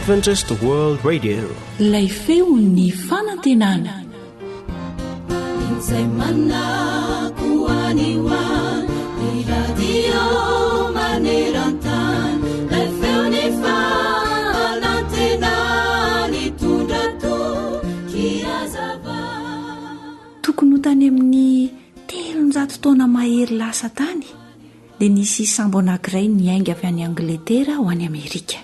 Adventist World Radio. Ilay feon'ny fanantenana. Izay manakoaniwa ny radio maneran-tany, ilay feon'ny fanantenana nitondra tokiazava. Tokony ho tany amin'ny 300 taona mahery lasa tany dia nisy sambo anankiray niainga avy any Angletera ho any Amerika.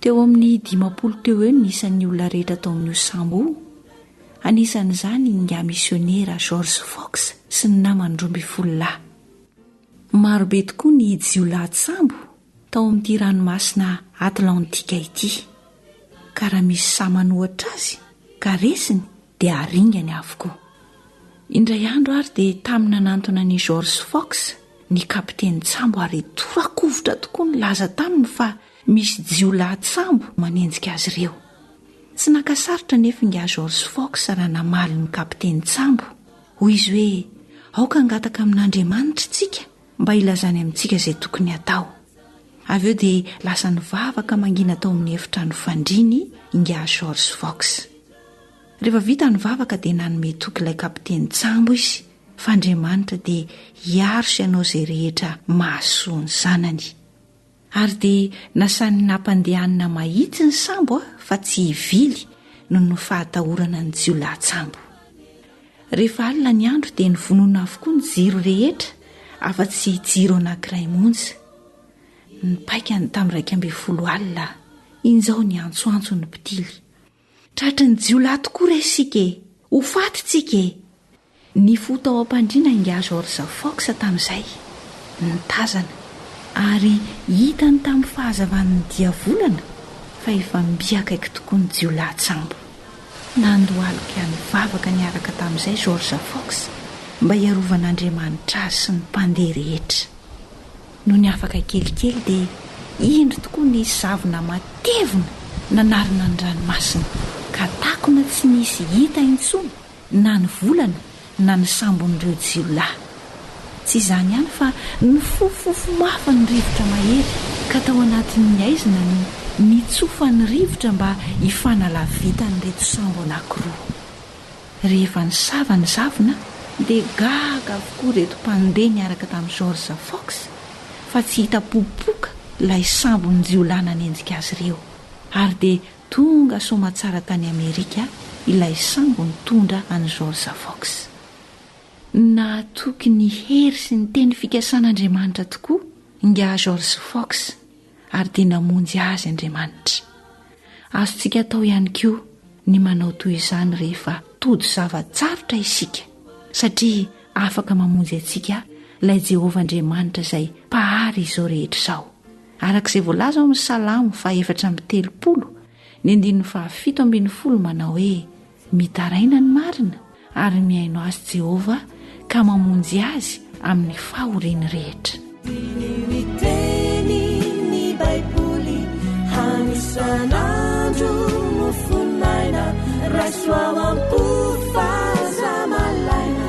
Teo amin'ny 50 teo eo nisan'ny olona rehetra tao amin'io sambo io. Anisan'izany nga misionera George Fox sy ny namany 12 lahy. Marobe tokoa ny jiolahy sambo tao amin'ity ranomasina Atlantika ity. Ka raha misy samanohatra azy ka resiny dia aringany avokoa. Indray andro ary dia tamina nanantona ny George Fox ny kapiteny sambo ary torakovitra tokoa ny laza taminy fa misy jiolahy sambo manenjika azy ireo. Tsy nakasarotra nefa nga George Fox raha namaly ny kapiteny sambo. Hoy izy hoe aoka angataka amin'Andriamanitra tsika mba ilazany amintsika izay tokony atao. Avy eo dia lasa nivavaka mangina tao amin'ny efitrano fandriany nga George Fox. Rehefa vita nivavaka dia nanome toky ilay kapiteny sambo izy fa Andriamanitra dia hiaro sy ianao izay rehetra mahasoa ny zanany. Ary dia nasany nampandehanana mahitsy ny sambo fa tsy hivily noho ny fahatahorana ny jiolahy sambo. Rehefa alina ny andro dia nivonoina avokoa ny jiro rehetra afa-tsy jiro anankiray monja. Ny paikany tamin'ny 12 alina inizao ny antsoantso ny mpitily. Tratry ny jiolahy tokoa resika ho faty tsika. Ny fota ao am-pandriana nga George Fox tamin'izay nitazana ary hitany tamin'ny fahazavan'ny diavolana fa efa mbiakaiky tokoa ny jiolahy sambo. Nandohalika nivavaka niaraka tamin'izay George Fox mba hiarovan'Andriamanitra azy sy ny mpandeha rehetra. Noho ny afaka kelikely dia indro tokoa ny zavona matevina nanarina ny ranomasina ka takona tsy nisy hita intsony na ny volana na ny sambon'ireo jiolahy. Tsy izany ihany fa ny fofofo mafa ny rivotra mahery ka tao anatin'ny aizina no nitsofa ny rivotra mba hifanala-vita ny reto sambo anankiroa. Rehefa nisava ny zavona dia gaga avokoa reto mpandeha niaraka tamin'ny George Fox fa tsy hita popoka ilay sambony jiolahy nanenjika azy ireo. Ary dia tonga somatsara tany Amerika ilay sambo nitondra an'i George Fox. Nahatoky ny hery sy ny teny fikasan'Andriamanitra tokoa nga George Fox ary dia namonjy azy Andriamanitra. Azontsika atao ihany koa ny manao toy izany rehefa todo zavatsarotra isika satria afaka mamonjy antsika ilay Jehovah Andriamanitra izay mpahary izao rehetra izao. Arak'izay voalaza ao amin'ny Salamo 430 ny 7:7 manao hoe mitaraina ny marina ary miaino azy Jehovah ka mamonjy azy amin'ny fahoriany rehetra. Miteny ny Baiboly hanisan'andro no fonaina rasoa ampofazamalaina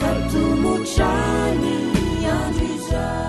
fatomotrany andro izao.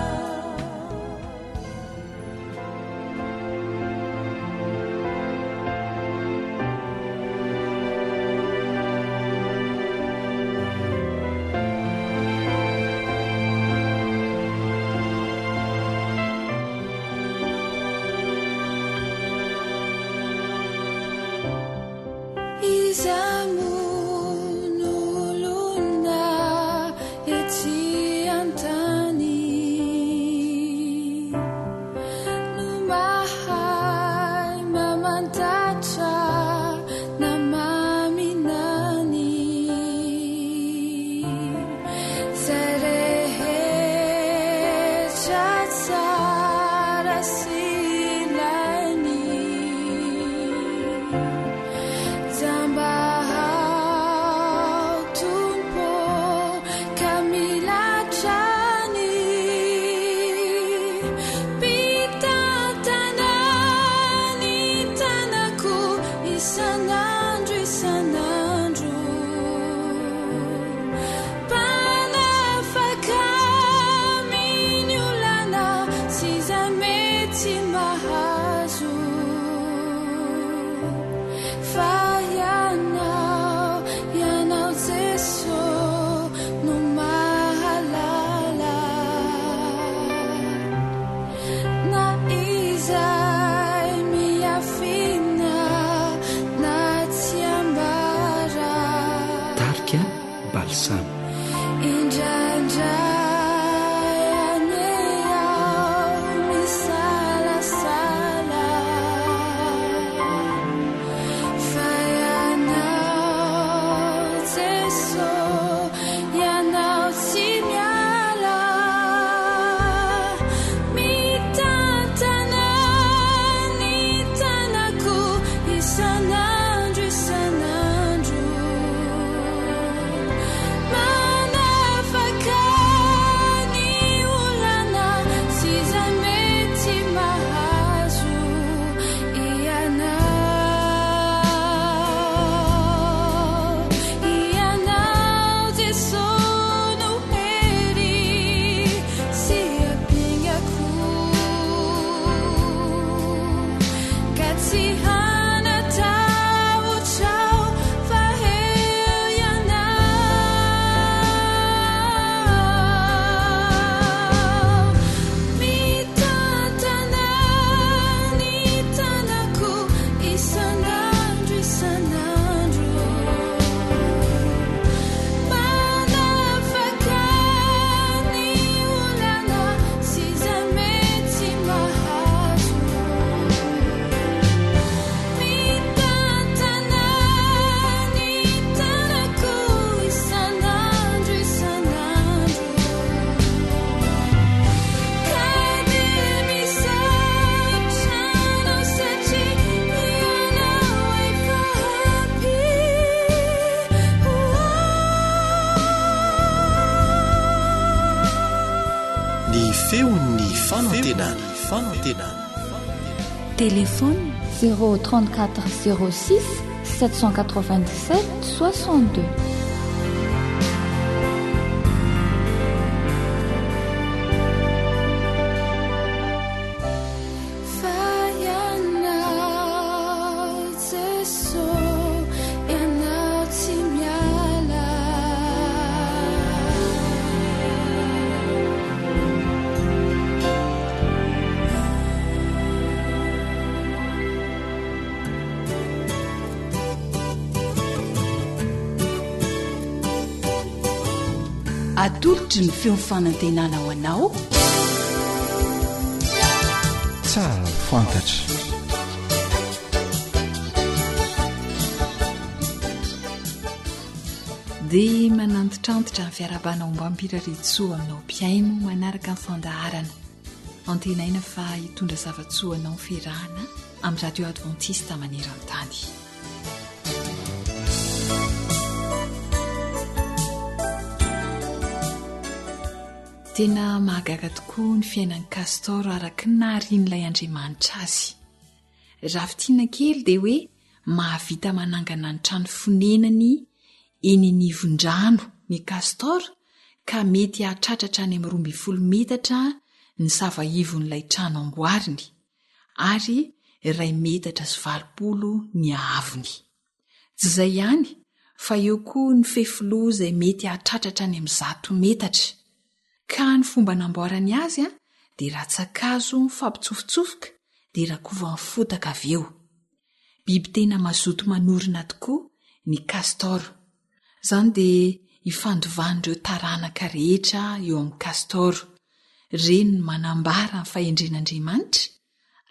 Téléphone 034 06 797 62. atolotry ny feomifanantenana ho anao tsara fantatra dia manantotrantitra ny fiarabana ombam-piraritsoa aminao mpiaino manaraka ny fandaharana antenaina fa hitondra zavatsoa anao firahana amin'ny radio adventista maneran-tany. Tena mahagaga tokoa ny fiainan'ny kastor araka ny naharian'ilay Andriamanitra azy. Raha fitiana kely dia hoe mahavita manangana ny trano fonenany eny anivon-drano ny kastor ka mety hahatratratra any amin'ny 12 metatra ny savaivon'ilay trano amboariny ary 2 metatra sy 20 ny ahavony. Tsy izay ihany fa eo koa ny fefilo izay mety hahatratratra any amin'ny 100 metatra. Ka ny fomba namboarany azy dia ratsan-kazo mifampitsofotsofoka dia rakova mifotaka avy eo. Biby tena mazoto manorina tokoa ny kastor. Zany dia ifandovan'ireo taranaka rehetra eo amin'ny kastor. Reny ny manambara ny fahendren'Andriamanitra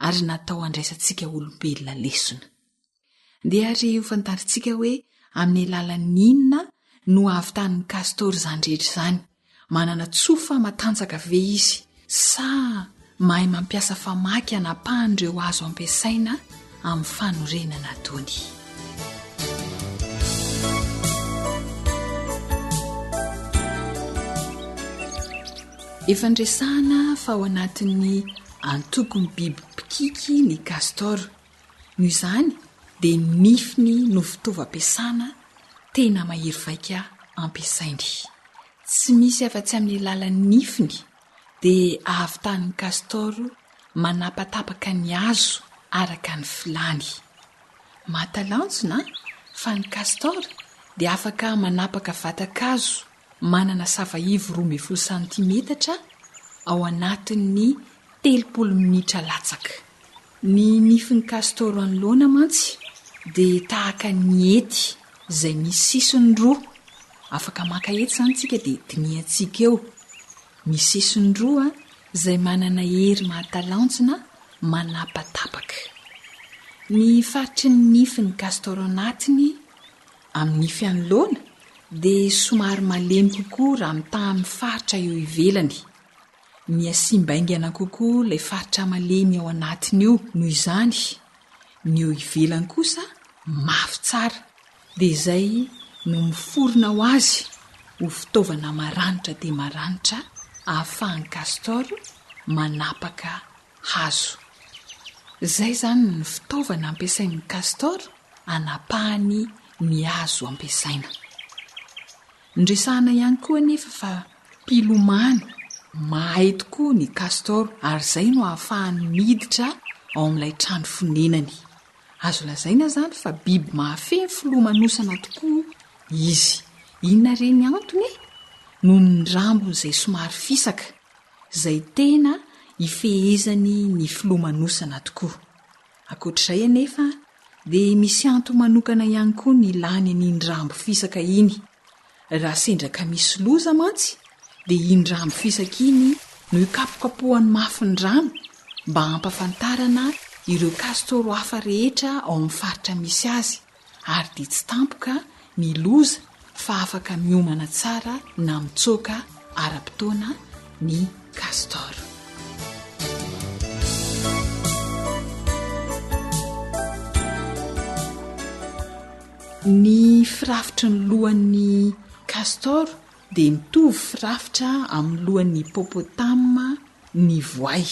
ary natao andraisantsika olombelona lesona. Dia ary ho fantarintsika hoe amin'ny alalan'ny inona no ahavitanin'ny kastor izany rehetra izany. Manana tsofa matanjaka ve izy sa mahay mampiasa famaky anapahan'ireo azo ampiasaina amin'ny fanorenana ataony. Efa ndresana fa ao anatin'ny antokony biby pikiky ny kastor. Noho izany dia nifiny no fitaovam-piasana tena mahery vaika ampiasainy. Tsy misy afa-tsy amin'ny alalan'ny nifiny dia ahavitanin'ny kastor manapatapaka ny hazo araka ny filany. Mahatalanjona fa ny kastor dia afaka manapaka vatankazo manana savaivo 12 santimetatra ao anatin'ny 30 minitra latsaka. Ny nifin'ny kastor anoloana mantsy dia tahaka ny hety izay misy sisiny roa afaka maka eto izany tsika dia diniantsika eo. Misy sesiny roa izay manana hery mahatalanjona manapatapaka. Ny faritry ny nify ny castor anatiny amin'ny nify anoloana dia somary malemy kokoa raha mitaha amin'ny faritra eo ivelany. Miasimbaingana kokoa ilay faritra malemy ao anatiny io noho izany. Ny eo ivelany kosa mafy tsara. Dia izay no miforona ho azy ho fitaovana maranitra dia maranitra ahafahan'ny castor manapaka hazo. Izay izany ny fitaovana ampiasain'ny castor anapahany ny hazo ampiasaina. Ndresahana ihany koa nefa fa mpilomano mahay tokoa ny castor ary izay no ahafahany miditra ao amin'ilay trano fonenany. Azo lazaina izany fa biby mahafehy filomanosana tokoa izy. Inona reny antony? Noho ny rambony izay somary fisaka izay tena ifehezany ny filomanosana tokoa. Ankoatr'izay anefa dia misy antony manokana ihany koa ny ilany an'iny rambo fisaka iny. Raha sendraka misy loza mantsy dia iny rambo fisaka iny no ikapokapohany mafy ny rano mba hampafantarana ireo castor hafa rehetra ao amin'ny faritra misy azy ary dia tsy tampoka ny loza fa afaka miomana tsara na mitsoaka ara-potoana ny castor. Ny firafitry ny lohan'ny castor dia mitovy firafitra amin'ny lohan'ny hippopotame ny voay.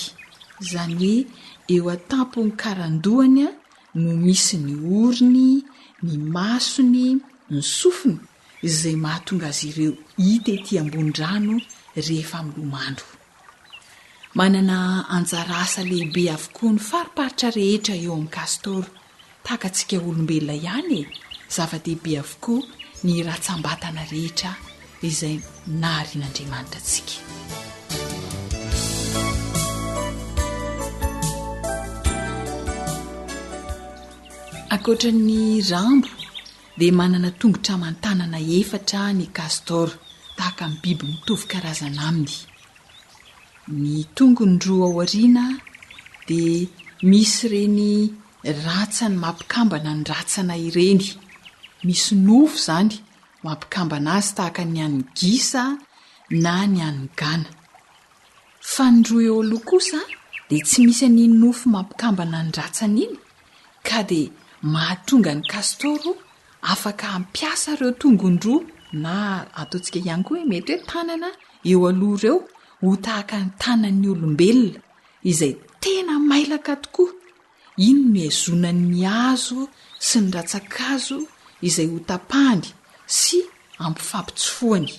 Izany hoe eo an-tampony karandohany no misy ny orony, ny masony, ny sofiny izay mahatonga azy ireo hita ety ambon-drano rehefa milomano. Manana anjara asa lehibe avokoa ny fariparitra rehetra eo amin'ny castor. Tahaka antsika olombelona ihany zava-dehibe avokoa ny ratsambatana rehetra izay naharian'Andriamanitra antsika. Ankoatra ny rambo dia manana tongotra aman-tanana efatra ny castor tahaka amin'ny biby mitovy karazana aminy. Ny tongony roa ao aoriana dia misy ireny ratsany mampikambana ny ratsana ireny. Misy nofo izany mampikambana azy tahaka ny an'ny gisa na ny an'ny gana. Fa ny roa eo aloha kosa dia tsy misy an'iny nofo mampikambana ny ratsana iny ka dia mahatonga ny castor afaka hampiasa ireo tongony roa na ataontsika ihany koa mety hoe tanana eo aloha ireo ho tahaka ny tanan'ny olombelona izay tena mailaka tokoa. Iny no hezonany hazo sy ny ratsakazo izay ho tapahany sy ampifampitsofoany.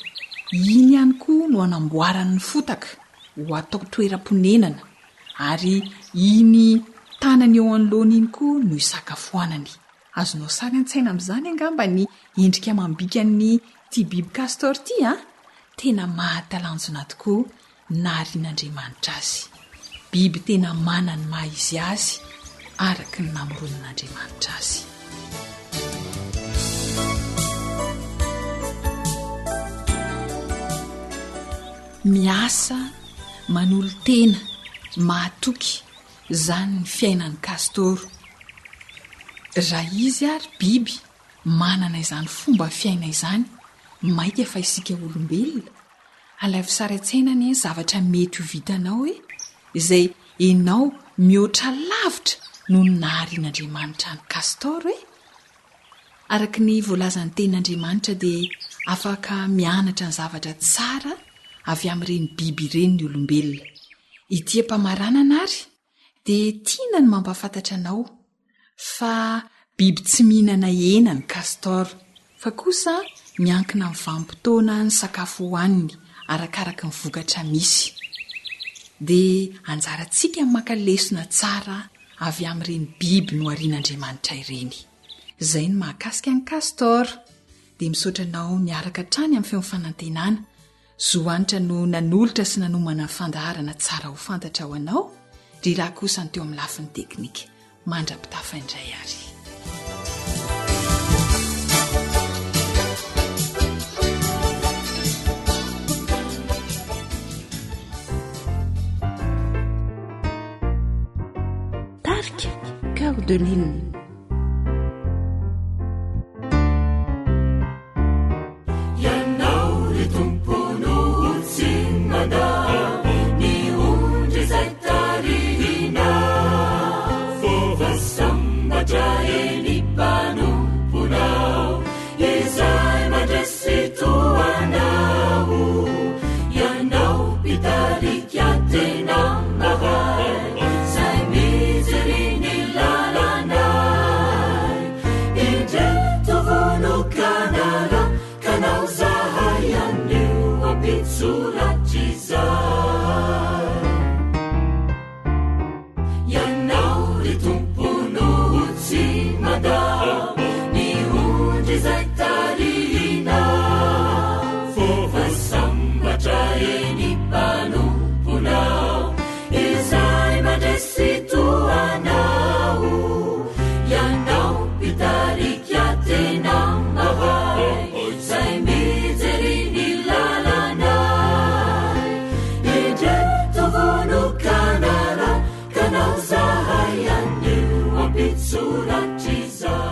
Iny ihany koa no anamboarany fotaka ho atao toeram-ponenana ary iny tanany eo anoloana iny koa no isakafoanany. Azonao sary an-tsaina amin'izany angamba ny endrika amam-bika ny ity biby castor ity tena mahatalanjona tokoa naharian'Andriamanitra azy. Biby tena manany maha izy azy araka ny namoronan'Andriamanitra azy. Miasa manolo tena mahatoky izany ny fiainan'ny castor. Raha izy ary biby manana izany fomba fiaina izany maika fa isika olombelona alaivo sary an-tsaina ny zavatra mety ho vitanao izay enao mihoatra lavitra no naharian'Andriamanitra ny castor araka ny voalazan'ny tenin'Andriamanitra dia afaka mianatra ny zavatra tsara avy amin'ireny biby ireny ny olombelona. Ity am-pamaranana ary dia tiana ny mampafantatra anao fa biby tsy mihinana hena ny castor fa kosa miankina amin'ny vanim-potoana ny sakafo hohaniny arakaraka ny vokatra misy. Dia anjarantsika maka lesona tsara avy amin'ireny biby no harian'Andriamanitra ireny. Izay ny mahakasika ny castor. Dia misaotra anao niaraka trany amin'ny feonfanantenana. Zohanitra no nanolotra sy nanomana ny fandaharana tsara ho fantatra ho anao. Ry raha kosa ny teo amin'ny lafin'ny teknika. Mandrapitafa indray ary. Afrique, cœur de l'île.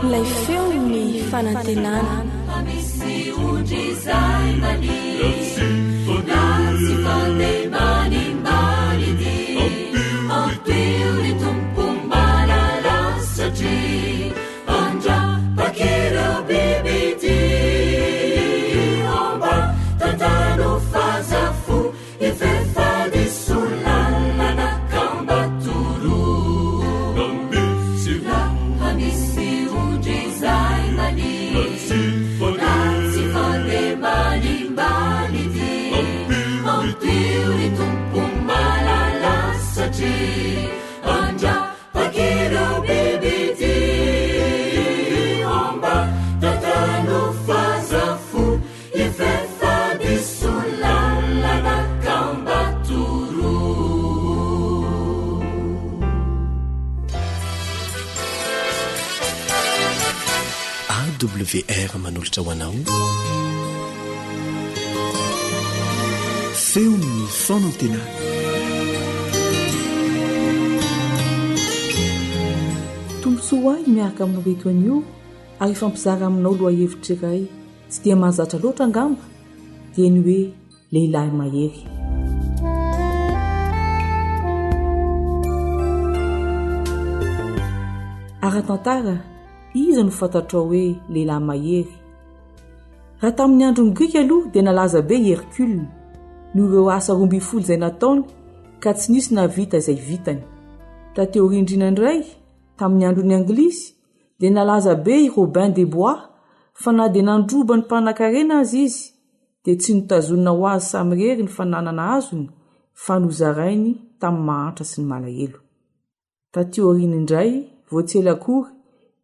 Ilay feo ny fanantenana misy ondrizay manilasy fandemanimbalidy ampio ny tompo malala satria andrapakireo bibity omba tantano fazafo ifefady solalana kambatoro misy ondrizay manilasy fandemanimbalidy ampio ny tompo malala satria andrapakireo bibity omba tantano fazafo ifefady solalana kambatoro. AWR manolotra ho anao feo ny fanantenana. Tombosoa ahy miaraka amin'ny reto anio ary fampizara aminao loha hevitra iray tsy dia mahazatra loatra angamba dia ny hoe lehilahy mahery. Ara-tantara, iza no fantatrao hoe lehilahy mahery? Raha tamin'ny andron'ny Grika aloha dia nalaza be Hercule no ireo asa 12 izay nataony ka tsy nisy navita izay vitany. Tateo rindrina indray tamin'ny andron'ny Anglisy dia nalaza be i Robin des Bois fa na dia nandroba ny mpanan-karena azy izy dia tsy nitazonina ho azy samirery ny fananana azony fa nozarainy tamin'ny mahantra sy ny malahelo. Tateo rindrina indray voatsela akory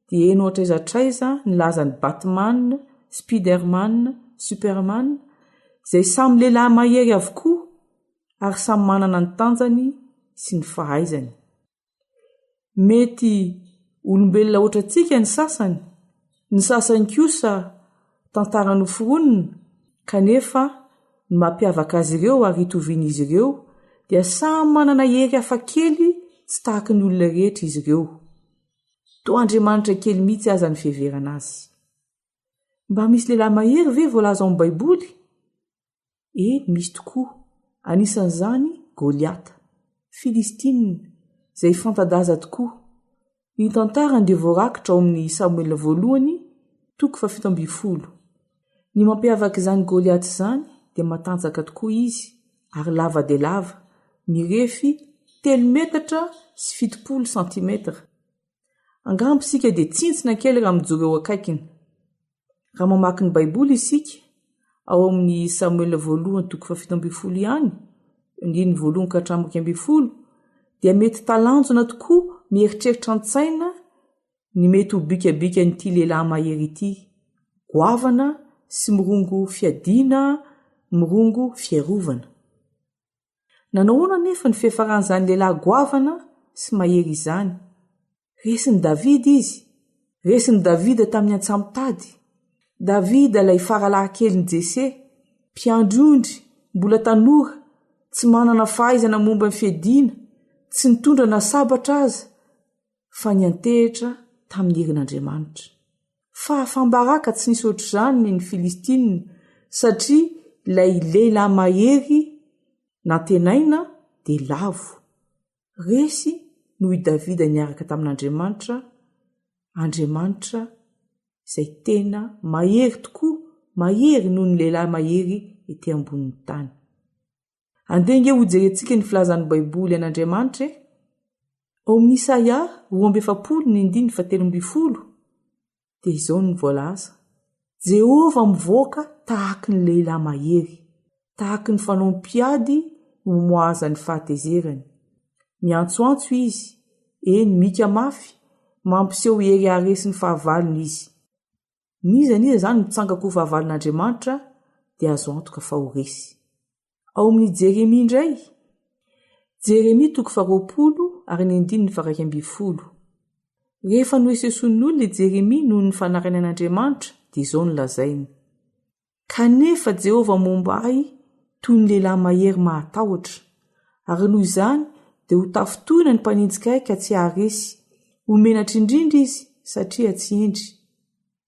dia eno atraizatraiza nilaza ny Batman, Spiderman, Superman izay samy lehilahy mahery avokoa ary samy manana ny tanjany sy ny fahaizany. Mety olombelona ohatrantsika ny sasany kosa tantara noforonina kanefa ny mampiavaka azy ireo ary itovian'izy ireo dia samy manana hery hafa kely tsy tahaka ny olona rehetra izy ireo. Toa Andriamanitra kely mihitsy aza ny fiheverana azy. Mba misy lehilahy mahery ve voalaza ao amin'ny Baiboly? Misy tokoa. Anisan'izany Goliata, Filistina, izay fantadaza tokoa. Ny tantarany dia voarakitra ao amin'ny Samuel voalohany 17. Ny mampiavaka izany Goliata izany dia matanjaka tokoa izy ary lava dia lava, mirefy 3 metatra sy 70 centimetра. Angambisika dia tsintsina kely raha mijoro eo akaikiny. Raha mamaky ny Baiboly isika ao amin'ny Samuel voalohany 17 ihany, ny voalohany ka hatramin'ny 12 dia mety talanjona tokoa mieritreritra an-tsaina ny mety ho bikabika n'ity lehilahy mahery ity, goavana sy mirongo fiadiana, mirongo fiarovana. Nanahoana nefa ny fiafaran'izany lehilahy goavana sy mahery izany? Resin'i David izy. Resin'i David tamin'ny antsamitady. David ilay faralahy-kelin'i Jese, mpiandry-ondry, mbola tanora, tsy manana fahaizana momba ny fiadiana, tsy nitondra na sabatra aza, fa niantehitra tamin'ny herin'Andriamanitra. Fa fambaraka tsy nisy ohatr'izany ny Filistina satria ilay lehilahy mahery nantenaina dia lavo. Resy noho i Davida niaraka tamin'Andriamanitra, Andriamanitra izay tena mahery tokoa, mahery noho ny lehilahy mahery ety ambonin'ny tany. Andenga ho jerentsika ny filazan'ny Baiboly an'Andriamanitra. Ao amin'ny Isaia 2:7-10 dia izao ny voalaza: Jehova mivoaka tahaky ny lehilahy mahery, tahaky ny fanaompiady moaza ny fahatezerany. Miantsoantso izy, eny mika mafy, mampiseho hery aresy ny fahavalony izy. Nizaniza zany mitsangako ho fahavalon'Andriamanitra dia azo antoka fa ho resy. Ao amin'ny Jeremia indray, Jeremia 20:9-20. Rehefa noesesonin'olona Jeremia noho ny fanaraina an'Andriamanitra dia izao no lazainy: kanefa Jehova momba ahy toy ny lehilahy mahery mahatahotra, ary noho izany dia ho tafotoina ny mpanenjika ahy ka tsy haharesy, ho menatra indrindra izy satria tsy endry.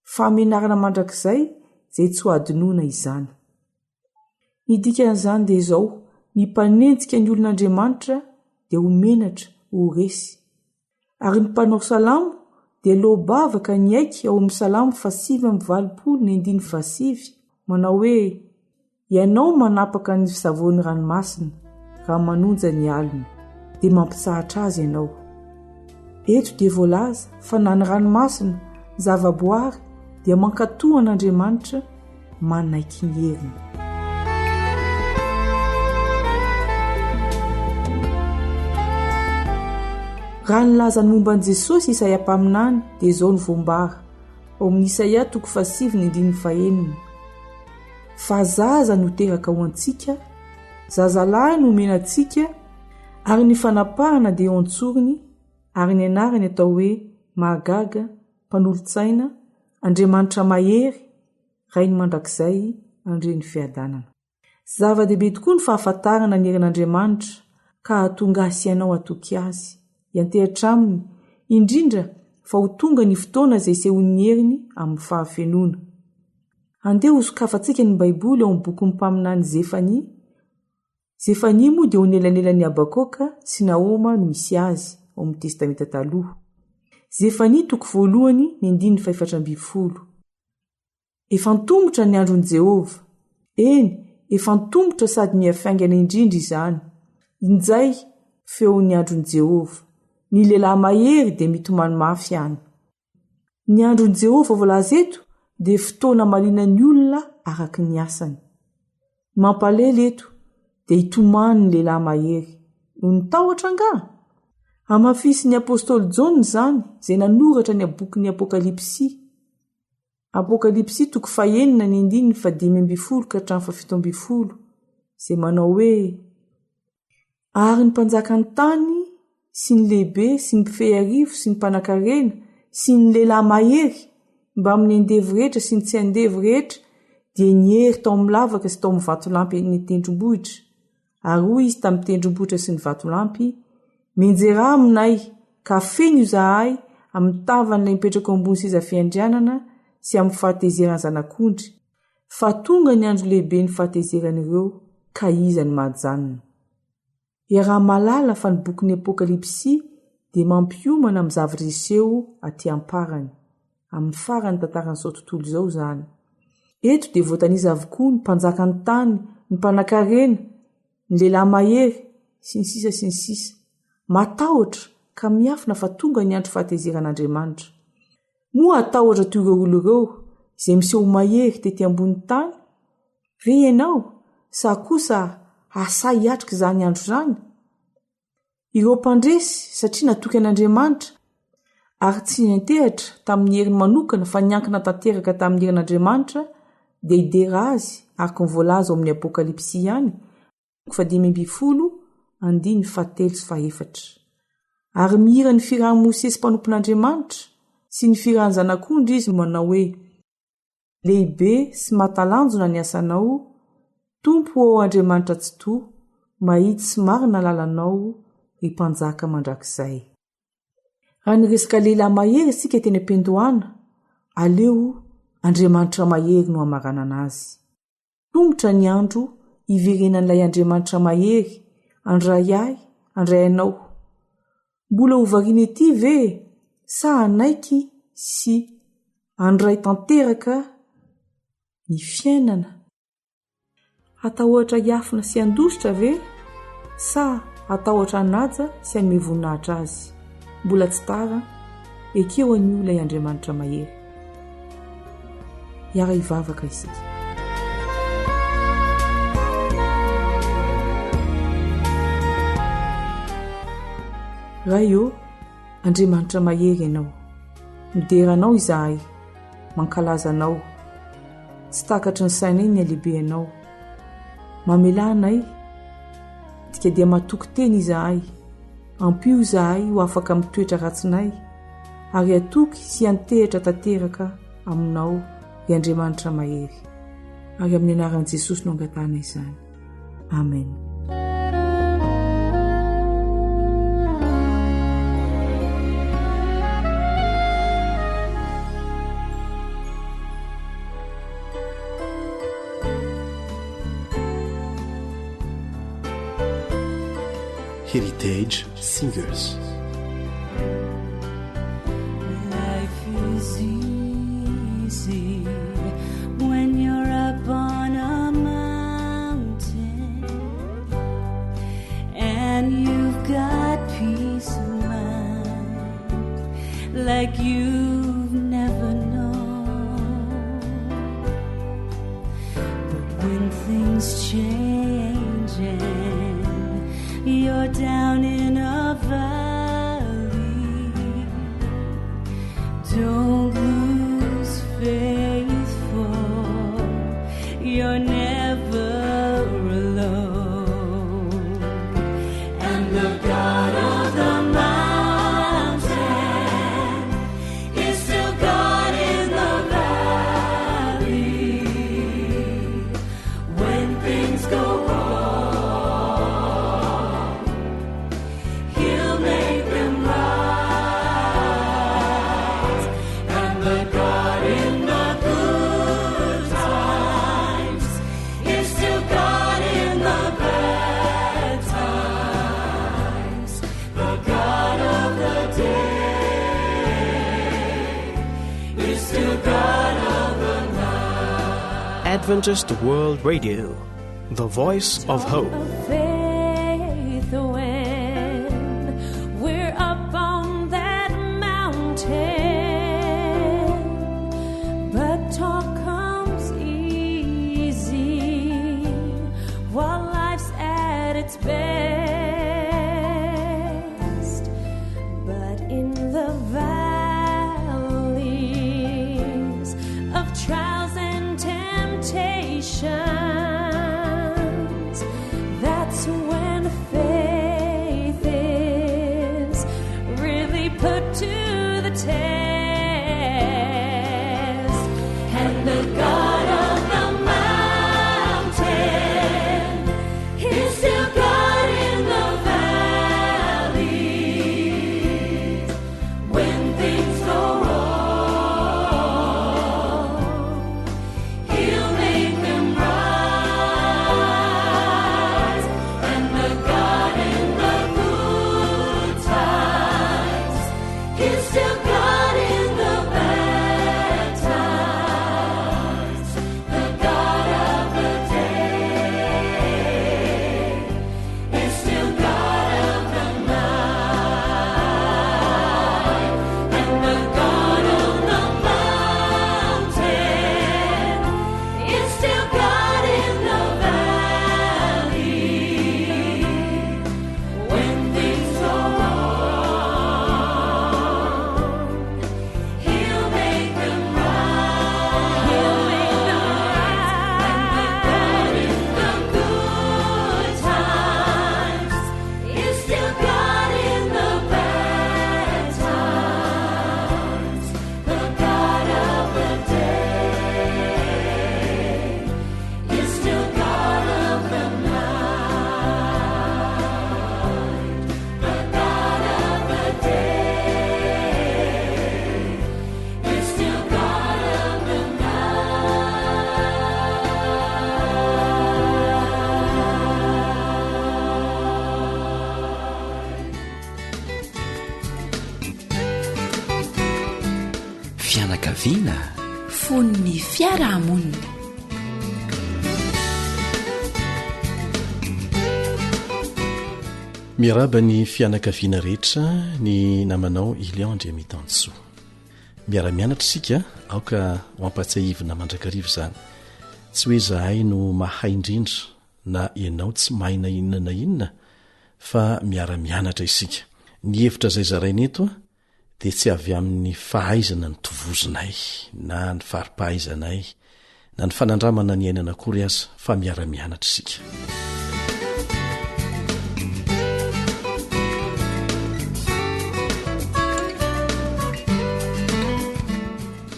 Fa menarana mandrakizay izay tsy ho adinoina izany. Ny dikan'izany dia izao: ny mpanenjika ny olon'Andriamanitra dia ho menatra, ho resy. Ary ny mpanao salamo dia lohabavaka ny aiky ao amin'ny salamo 5:20-7 manao hoe: ianao manapaka ny savony ranomasina raha manonja ny alina, dia mampitsahatra azy ianao. Eto dia voalaza fa na ny ranomasina zavaboary dia mankatoa an'Andriamanitra manaiky ny heriny. Raha nilaza ny momba an'i Jesosy Isaia mpaminany dia izao ny voambara ao amin'ny Isaia 7:1. Fa zaza no teraka ho antsika, zazalahy no menantsika, ary ny fanapahana dia eo antsorony, ary ny anarany atao hoe Mahagaga, Mpanolontsaina, Andriamanitra mahery, Ray ny mandrakizay, Andreny fiadanana. Zava-dehibe tokoa ny fahafantarana ny herin'Andriamanitra ka hahatonga asianao atoky azy, iantehitra aminy, indrindra fa ho tonga ny fotoana izay sehon'ny heriny amin'ny fahafenoana. Andeha ho sokafantsika ny Baiboly ao amin'ny boky mpaminany Zefania. Zefania moa dia ho nelanelan'ny Abakoka sy Naoma no misy azy ao amin'ny testamenta taloha. Zefania 2:1-4. Efa nitombotra ny andron'i Jehova, eny efa nitombotra sady mihafaingana indrindra izany. Injay feon'ny andron'i Jehova, ny lehilahy mahery dia mitomany mafy any. Ny andron'i Jehova voalaza eto dia fotoana malina ny olona araka ny asany. Mampalely eto dia hitomany ny lehilahy mahery. No nitahotra nga? Amafisy ny apôstôly Jaona zany izay nanoratra ny bokin'ny Apokalipsy. Apokalipsy 9:5-17 izay manao hoe: ary ny mpanjakany tany sy ny lehibe sy ny mpifehy arivo sy ny mpanan-karena sy ny lehilahy mahery mba amin'ny andevo rehetra sy ny tsy andevo rehetra dia nihery tao amin'ny lavaka sy tao amin'ny vatolampy ny tendrombohitra. Ary hoy izy tamin'ny tendrombohitra sy ny vatolampy: menjera aminay ka feno izahay amin'ny tavan'ilay mipetraka ambony seza fiandrianana sy amin'ny fahatezerany zanak'ondry, fa tonga ny andro lehibe ny fahatezerany ireo ka iza ny mahajanona. Raha malala fa ny bokin'ny Apokalipsy dia mampiomana amin'ny zavatra-niseho aty amparany, amin'ny farany tantaran'izao tontolo izao zany. Eto dia voatanisa avokoa ny mpanjakany tany, ny mpanan-karena, ny lehilahy mahery sy ny sisa sy ny sisa. Matahotra ka miafina fa tonga ny andro fahatezeran'Andriamanitra. Moa atahotra toy ireo olo ireo izay miseho mahery tety ambony tany? Ve ianao sa kosa asa hiatrika izany andro izany? Ireo mpandresy satria natoky an'Andriamanitra ary tsy niantehatra tamin'ny heriny manokana fa niankina tanteraka tamin'ny herin'Andriamanitra dia hidera azy araka ny voalaza ao amin'ny Apokalipsy ihany 5:7-4. Ary mihira ny firahan'i Mosesy mpanompon'Andriamanitra sy ny firahan'ny zanak'ondry izy manao hoe: lehibe sy matalanjona ny asanao, Tompo ao Andriamanitra tsy toa, mahitsy sy marina lalanao ry mpanjaka mandrakizay. raha nyresaka lehilahy mahery isika teny am-pendohana, aleo Andriamanitra mahery no hamarana anazy. Tombotra ny andro iverenan'ilay Andriamanitra mahery andray ahy, andray anao. Mbola hovariana ety ve sa anaiky sy andray tanteraka ny fiainana? Atahoatra hiafina sy andositra ve sa atahoatra anaja sy hanome voninahitra azy? Mbola tsy tara, ekeo anio ilay Andriamanitra mahery. Hiara hivavaka isika. Raha io, Andriamanitra mahery ianao, mideranao izahay, mankalaza anao, tsy takatry ny sainay ny alehibe ianao. Mamelanay, dika dia matoky teny izahay, ampio izahay ho afaka mitoetra ratsinay, ary atoky sy antehitra tanteraka aminao, i Andriamanitra mahery. Ary amin'ny anaran'i Jesosy no angatahana izany. Amen. Heritage Singers. Life is easy when you're up on a mountain and you've got peace of mind like you've never known. But when things change and you're down in a valley, don't lose faith, for you're never alone. And the God of the mountain is still God in the valley. When things go wrong, He'll make them right. And the God in the good times is still God in the bad times. The God of the day is still God of the night. Adventist World Radio, the voice of hope. Faith when we're up on that mountain, but talk comes easy while life's at its best. But in the valleys of trials and temptations, that's when faith is really put to the test. And the God of the mountain is still God in the valley. When things go wrong, He'll make them right. And fianakaviana fon'ny fiarahamonina. miaraba ny fianakaviana rehetra ny namanao ilion ndre mitansoa miara-mianatra isika aoka ho ampatsahivina mandrakarivo zany tsy hoe zahay no mahay indrindra na ianao tsy mahina inona na inona fa miara-mianatra isika ny hevitra zay zaraina eto a dia tsy avy amin'ny fahaizana ny tovozonay na ny faripahaizanay na ny fanandramana ny ainana akory aza fa miara-mianatra isika.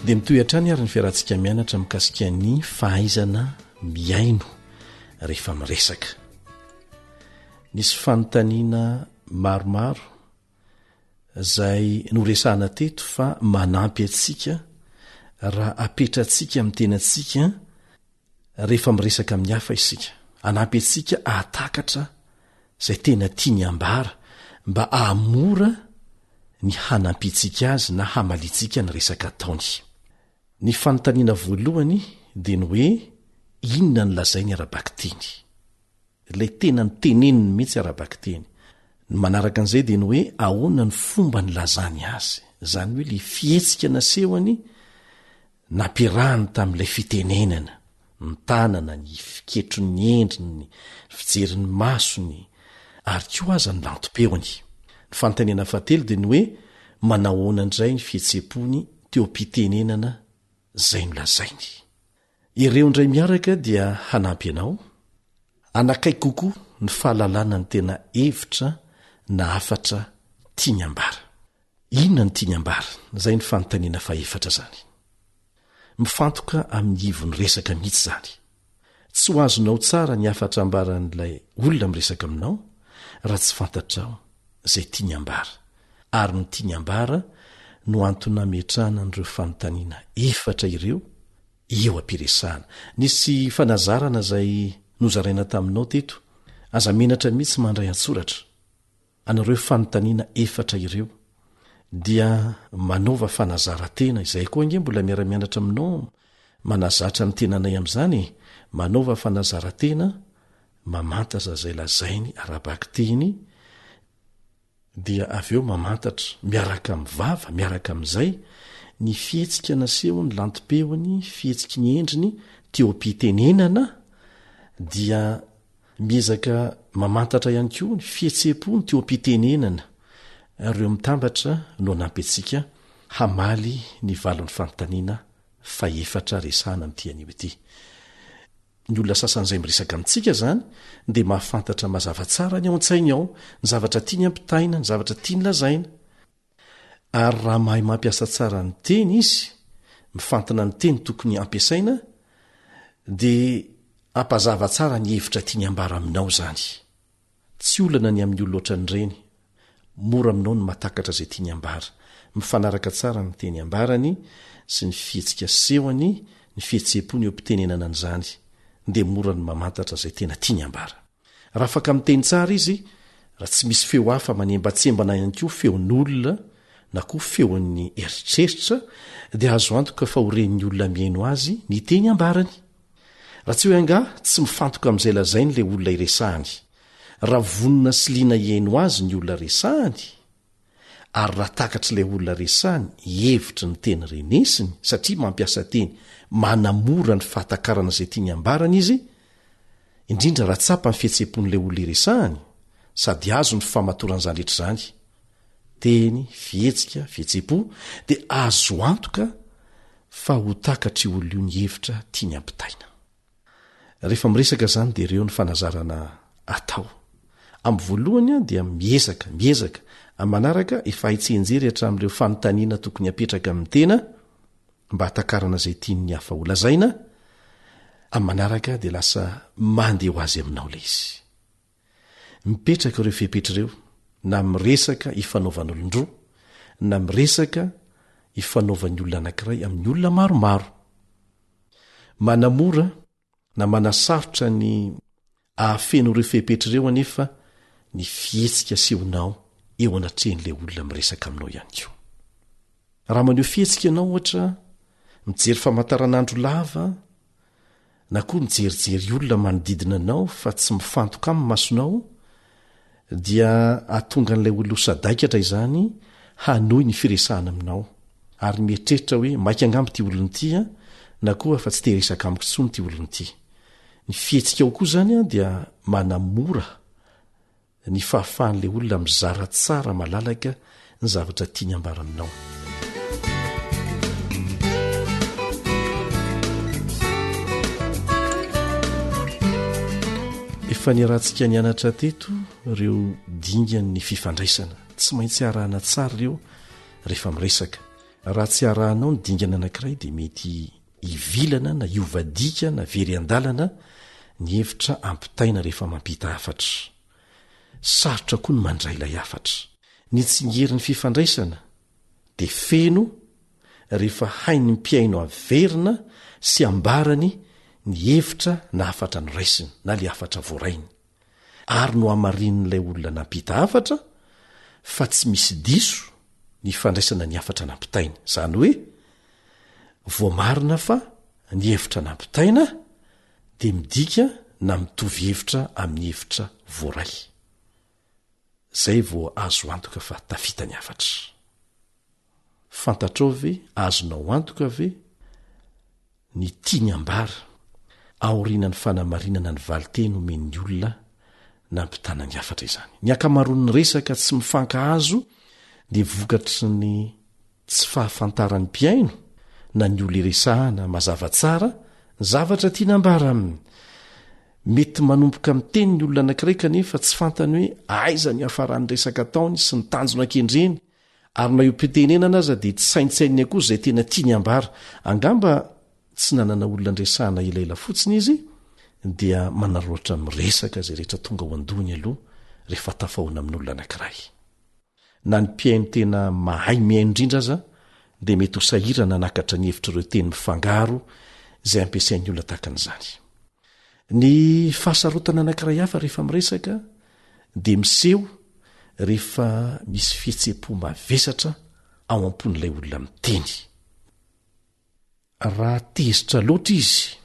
dia mitoy-hatrany ary ny fiarantsika mianatra mikasika ny fahaizana miaino rehefa miresaka. nisy fanontaniana maromaro zay noresahana teto fa manampy atsika raha apetratsika amin'ny tenantsika rehefa miresaka amin'ny hafa isika, anampy atsika ahatakatra zay tena tiany ambara mba ahamora ny hanampitsika azy na hamalitsika ny resaka ataony. ny fanontaniana voalohany dia ny hoe inona ny lazainy ara-baky teny, ilay tena ny teneniny mihitsy ara-baky teny. ny manaraka an'izay dia ny hoe ahoana ny fomba ny lazany azy, zany hoe le fihetsika nasehony nampirahany tamin'ilay fitenenana, ny tanana, ny fiketro ny endriny, ny fijerin'ny masony ary koa aza ny lantom-peony. ny fanontaniana fahatelo dia ny hoe manahoana indray ny fihetseham-pony teo am-pitenenana zay no lazainy. ireo indray miaraka dia hanampy ianao anakaiky kokoa ny fahalalana ny tena hevitra na afatra tiany ambara. inona ny tiany ambara? zay ny fanontaniana faefatra zany. mifantoka amin'ny ivony resaka mihitsy zany. tsy ho azonao tsara ny afatra ambaran'ilay olona miresaka aminao raha tsy fantatrao zay tiany ambara. ary ny tiany ambara no antony ametrahana n'ireo fanontaniana efatra ireo eo ampiresahana. nisy fanazarana zay nozaraina taminao teto, aza menatra mihitsy mandray antsoratra. anareo fanontaniana efatra ireo dia manova fanazara-tena, izay koa nge mbola miara-mianatra aminao manazatra ny tenanay amin'izany, manova fanazara-tena mamantatra zay lazainy ara-baky teny, dia avy eo mamantatra miaraka amin'ny vava, miaraka amin'izay ny fihetsika naseho ny lantom-peony, fihetsika ny endriny teo am-pitenenana, dia miezaka mamantatra ihany koa ny fihetseham-pony teo am-pitenenana. ireo mitambatra no anampy antsika hamaly ny valon'ny fanontaniana faefatra resahana amin'ity anio ity. ny olona sasan'izay miresaka amintsika zany dia mahafantatra mazava tsara ny ao an-tsainy ao, ny zavatra tiany ampitaina, ny zavatra tiany lazaina. ary raha mahay mampiasa tsara ny teny izy, mifantana ny teny tokony ampiasaina, dia ampazava tsara ny hevitra tiany ambara aminao zany. tsy olana ny amin'ny olo ohatran'ireny, mora aminao ny matakatra zay tiany ambara, mifanaraka tsara ny teny ambarany sy ny fihetsika sehoany, ny fihetseham-pony eo am-pitenenana an'izany, dia mora ny mamantatra zay tena tiany ambara. raha afaka miteny tsara izy, raha tsy misy feo hafa manembatsembana ihany koa feon'olona na koa feon'ny eritreritra, dia azo antoka fa horen'ny olona miaino azy ny teny ambarany. raha tsy hoe anga tsy mifantoka amin'izay lazainy le olona iresahany, raha vonona sy liana iaino azy ny olona resahany, ary raha takatr'ilay olona resahany hevitra ny teny renesiny, satria mampiasa teny manamora ny fahatakarana zay tiany ambarana izy, indrindra raha tsapa ny fihetseham-pon'ilay olona iresahany, sady azo ny famatoran'izany rehetra zany, teny, fihetsika, fihetseham-po, dia azo antoka fa ho takatry olona io ny hevitra tiany ampitaina. rehefa miresaka zany dia ireo ny fanazarana atao. amin'ny voalohany dia miezaka amin'ny manaraka efa haitsenjery hatramin'ireo fanontaniana tokony apetraka amin'ny tena mba hatakarana zay tiany hafa ho lazaina. amin'ny manaraka dia lasa mandeha ho azy aminao lay izy. mipetraka ireo fepetr'ireo, na miresaka ifanaovan'olondroa, na miresaka ifanaovan'ny olona anankiray amin'ny olona maromaro. manamora na manasarotra ny ahafeno ireo fepetr'ireo anefa ny fihetsika sehonao eo anatrehan'ilay olona miresaka aminao ihany koa. raha maneho fihetsika ianao ohatra mijery famataranandro lava na koa mijerijery olona manodidina anao fa tsy mifantoka amin'ny masonao dia atonga n'ilay olosadaikatra izany hanohy ny firesahana aminao ary mieritreritra hoe maika angambo ty olon'itya na koa fa tsy teresaka amiko tsony ty olon'ity. Ny fihetsika ao koa zany a dia manamora ny fahafahan'lay olona mizara tsara malalaka ny zavatra tiany ambara aminao. Efa niarantsika nianatra teto ireo dingan'ny fifandraisana, tsy maintsy arahana tsara ireo rehefa miresaka. Raha tsy arahanao ny dingana anankiray dia mety ivilana na iovadika na very an-dalana ny hevitra ampitaina rehefa mampita hafatra. Sarotra koa ny mandray ilay hafatra. Ny tsingery ny fifandraisana dia feno rehefa hainy mpiaino averina sy ambarany ny hevitra na hafatra ny raisiny na le hafatra voarainy. Ary no hamarin'ilay olona nampita hafatra fa tsy misy diso ny fandraisana ny hafatra nampitaina. Zany hoe voamarina fa ny hevitra nampitaina dia midika na mitovy hevitra amin'ny hevitra voaray. Zay vao azo antoka fa tafita ny hafatra. Fantatrao ve, azonao antoka ve ny tiany ambara aorianany fanamarinana ny valiteny omen'ny olona nampitana ny hafatra izany. Ny akamaroan'ny resaka tsy mifankahazo dia vokatry ny tsy fahafantaran'ny mpiaino na ny olo iresahana mazava tsara ny zavatra tiana ambara aminy. Mety manomboka miteny ny olona anankiray kanefa tsy fantany hoe aiza ny hafaran'ny resaka taony sy ny tanjona kendreny ary na io mpetenenana aza dia tsy saintsainy akoa izay tena tiany ambara. Angamba tsy nanana olona andresahana elaela fotsiny izy dia manaroatra miresaka zay rehetra tonga ao andony aloha rehefa tafahona amin'olona anankiray. Na ny mpiaino tena mahay miaino indrindra aza dia mety ho sahirana nakatra ny hevitra ireo teny mifangaro izay ampiasain'ny olona tahakan'izany. Ny fahasarotana anankiray hafa rehefa miresaka dia miseho rehefa misy fihetseham-po mavesatra ao am-pon'ilay olona miteny. Raha tezitra loatra izy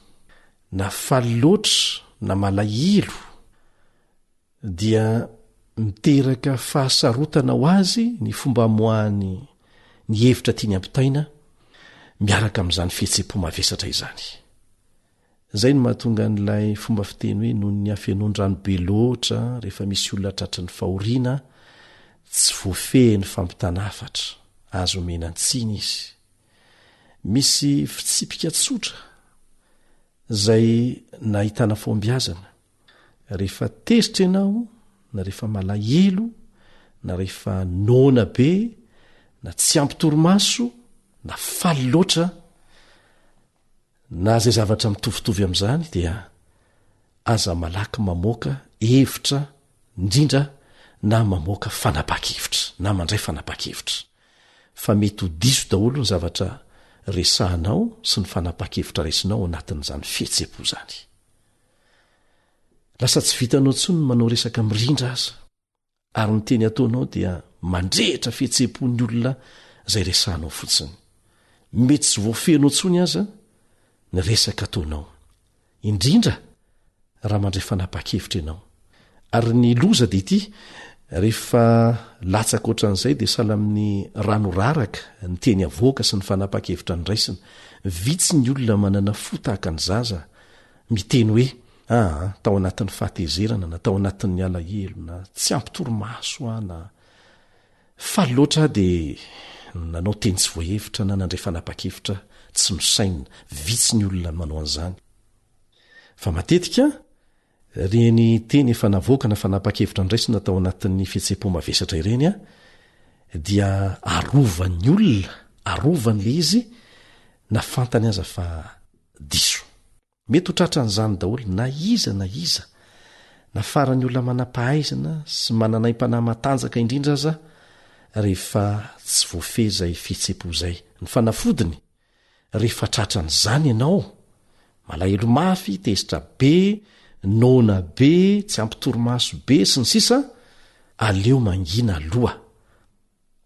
na faly loatra na malahelo dia miteraka fahasarotana ho azy ny fomba moahany ny hevitra tiany ampitaina miaraka amin'izany fihetseham-po mavesatra izany. Zay no mahatonga n'ilay fomba fiteny hoe noho ny hafenondrano be loatra rehefa misy olona tratry ny fahoriana tsy voafehiny fampitana hafatra azo omena antsiny izy. Misy fitsipika tsotra zay nahitana fombiazana rehefa tezitra ianao na rehefa malahelo na rehefa nona be na tsy ampy torimaso na faly loatra na zay zavatra mitovitovy amin'izany dia aza malaky mamoaka hevitra indrindra na mamoaka fanapakevitra na mandray fanapakevitra fa mety ho diso daholo ny zavatra resahanao sy ny fanapakevitra raisinao anatin'izany fihetseham-po zany. Lasa tsy vitanao tsony manao resaka mirindra aza ary ny teny ataonao dia mandrehitra fihetseham-pon'ny olona zay resahanao fotsiny. Mety tsy voafehinao tsony aza ny resaka ataonao indrindra raha mandray fanapakevitra ianao. Ary ny loza dia ity rehefa latsaka ohatran'izay dia sahala amin'ny rano raraka ny teny avoaka sy ny fanapakevitra ny raisina. Vitsy ny olona manana fo tahaka ny zaza miteny hoe tao anatin'ny fahatezerana na tao anatin'ny alahelo na tsy ampitoromaso na faly loatra dia nanao teny tsy voahevitra na nandray fanapakevitra tsy nosaina. Vitsy ny olona manao an'izany. Fa matetika reny teny efa navoaka na fanapakevitra ny raisina tao anatin'ny fihetseham-po mavesatra ireny dia arovan'ny olona, arovan'le izy na fantany aza fa diso. Mety ho tratran'izany daholo na iza na farany olona manam-pahaizana sy mananaim-panahy matanjaka indrindra aza rehefa tsy voafehy zay fihetseham-po zay. Ny fanafodiny rehefa tratran'izany ianao malahelo mafy, tezitra be, nona be, tsy ampitoromaso be sy ny sisa, aleo mangina aloha.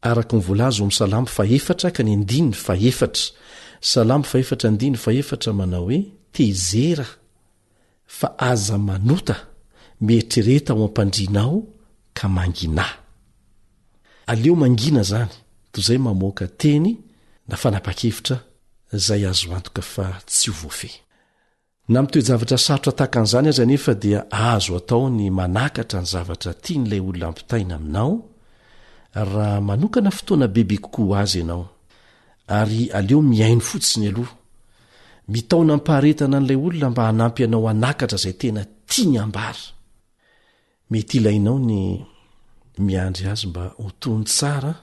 Araka ny voalaza o Salamo 4 ka ny 9 fa 4 Salamo 4:4 manao hoe tezera fa aza manota mietrereta ao ampandrinao ka mangina. Aleo mangina zany toy izay mamoaka teny na fanapa-kevitra izay azo antoka fa tsy ho voafe. Na mitoejavatra sarotra tahaka an'izany aza nefa dia azo atao ny manakatra ny zavatra tian'ilay olona ampitaina aminao raha manokana fotoana bebe kokoa azy ianao. Ary aleo miaino fotsiny aloha, mitaona ampaharetana an'ilay olona mba hanampy anao anakatra izay tena tiany ambara. Mety ilainao ny miandry azy mba ho tony tsara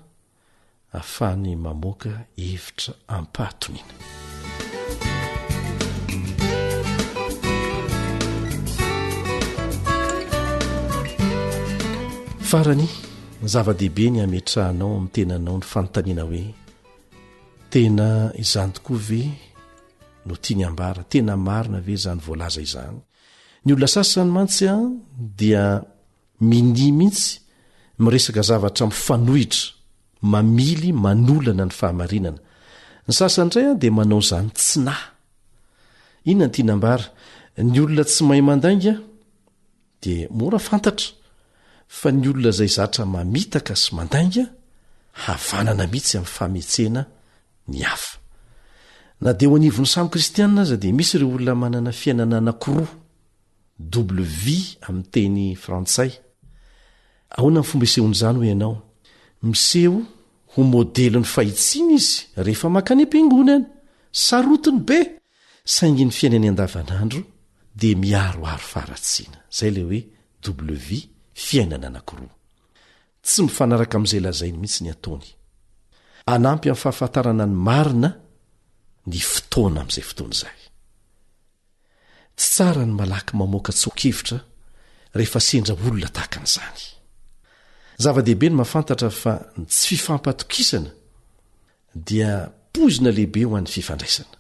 ahafahany mamoaka hevitra ampahatoniana. Farany zava-dehibe ny ametrahanao amin'ny tenanao ny fanontaniana hoe tena izany tokoa ve no tiany ambara, tena marina ve izany voalaza izany? Ny olona sasany mantsy dia mini mihitsy miresaka zavatra mifanohitra, mamily manolana ny fahamarinana. Ny sasany indray dia manao izany tsinahy. Inona ny tiany ambara? Ny olona tsy mahay mandainga dia mora fantatra, fa ny olona izay zatra mamitaka sy mandainga havanana mihitsy amin'ny fametsena ny hafa. Na dia ho anivony samy kristianina aza dia misy ireo olona manana fiainana anankiroa, double vie amin'ny teny frantsay. Ahoana ny fomba isehon'izany ho ianao? Miseho ho modely ny fahitsiana izy rehefa makany am-piangonana, sarotiny be, saingy ny fiainany andavanandro dia miaroaro faratsiana. Zay ilay hoe double vie, fiainana anankiroa. Tsy mifanaraka amin'izay lazainy mihitsy ny ataony. Anampy amin'ny fahafantarana ny marina ny fotoana amin'izay fotoana izay. Tsy tsara ny malaky mamoaka tsoakevitra rehefa sendra olona tahaka an'izany. Zava-dehibe ny mahafantatra fa ny tsy fifampatokisana dia pozina lehibe ho an'ny fifandraisana.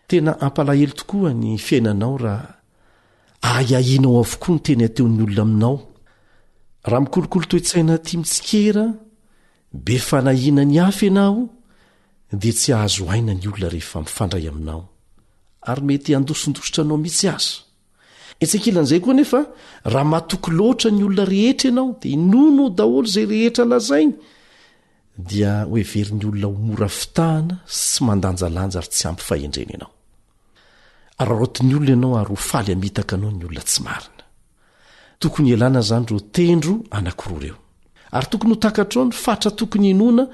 Tena ampalahelo tokoa ny fiainanao raha ayahinao avokoa ny teny ateon'ny olona aminao. Raha mikolokolo toe-tsaina tia mitsikera, be fanahina ny hafa ianao, dia tsy ahazo aina ny olona rehefa mifandray aminao, ary mety handosondositra anao mihitsy aza. Etsekilan'izay koa nefa, raha matoky loatra ny olona rehetra ianao dia inono daholo izay rehetra lazainy, dia ho everiny olona ho mora fitahana sy tsy mandanjalanja ary tsy ampy fahendrena ianao. Ararotin'ny olona ianao ary ho faly amitaka anao ny olona tsy marina. Tokony ialana izany ro tendro anankiroa ireo. Ary tokony ho takatrao ny fatra tokony inona